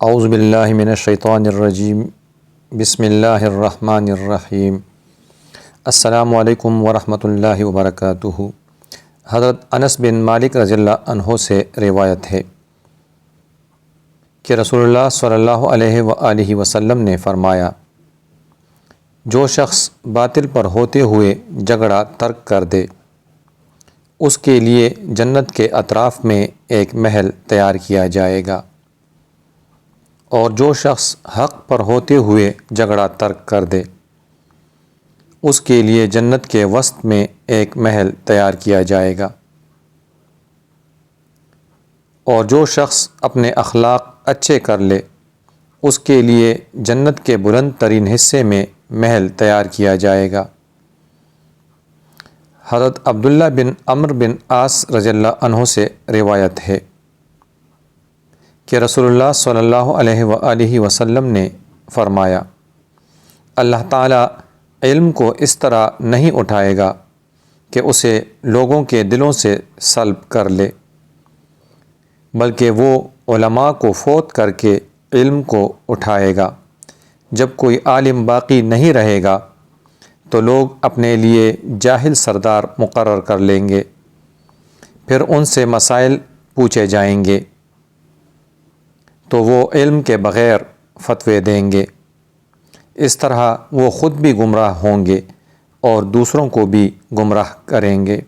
اعوذ باللہ من الشیطان الرجیم بسم اللہ الرحمن الرحیم السلام علیکم ورحمۃ اللہ وبرکاتہ۔ حضرت انس بن مالک رضی اللہ عنہ سے روایت ہے کہ رسول اللہ صلی اللہ علیہ وآلہ وسلم نے فرمایا، جو شخص باطل پر ہوتے ہوئے جھگڑا ترک کر دے اس کے لیے جنت کے اطراف میں ایک محل تیار کیا جائے گا، اور جو شخص حق پر ہوتے ہوئے جھگڑا ترک کر دے اس کے لیے جنت کے وسط میں ایک محل تیار کیا جائے گا، اور جو شخص اپنے اخلاق اچھے کر لے اس کے لیے جنت کے بلند ترین حصے میں محل تیار کیا جائے گا۔ حضرت عبداللہ بن عمرو بن عاص رضی اللہ عنہ سے روایت ہے کہ رسول اللہ صلی اللہ علیہ وآلہ وسلم نے فرمایا، اللہ تعالیٰ علم کو اس طرح نہیں اٹھائے گا کہ اسے لوگوں کے دلوں سے سلب کر لے، بلکہ وہ علماء کو فوت کر کے علم کو اٹھائے گا۔ جب کوئی عالم باقی نہیں رہے گا تو لوگ اپنے لیے جاہل سردار مقرر کر لیں گے، پھر ان سے مسائل پوچھے جائیں گے تو وہ علم کے بغیر فتوے دیں گے۔ اس طرح وہ خود بھی گمراہ ہوں گے اور دوسروں کو بھی گمراہ کریں گے۔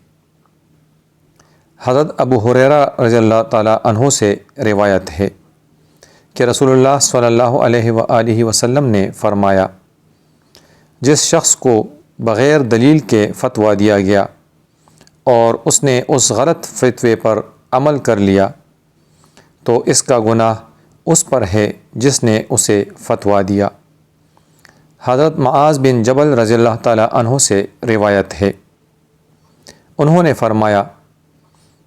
حضرت ابو ہریرہ رضی اللہ تعالیٰ عنہ سے روایت ہے کہ رسول اللہ صلی اللہ علیہ وآلہ وسلم نے فرمایا، جس شخص کو بغیر دلیل کے فتویٰ دیا گیا اور اس نے اس غلط فتوے پر عمل کر لیا تو اس کا گناہ اس پر ہے جس نے اسے فتویٰ دیا۔ حضرت معاذ بن جبل رضی اللہ تعالیٰ عنہ سے روایت ہے، انہوں نے فرمایا،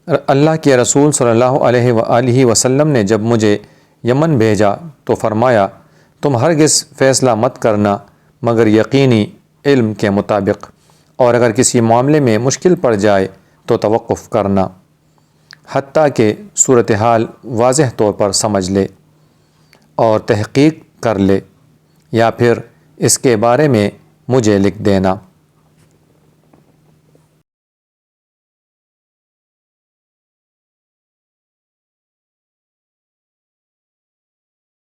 اللہ کے رسول صلی اللہ علیہ وآلہ وسلم نے جب مجھے یمن بھیجا تو فرمایا، تم ہرگز فیصلہ مت کرنا مگر یقینی علم کے مطابق، اور اگر کسی معاملے میں مشکل پڑ جائے تو توقف کرنا حتیٰ کہ صورتحال واضح طور پر سمجھ لے اور تحقیق کر لے، یا پھر اس کے بارے میں مجھے لکھ دینا۔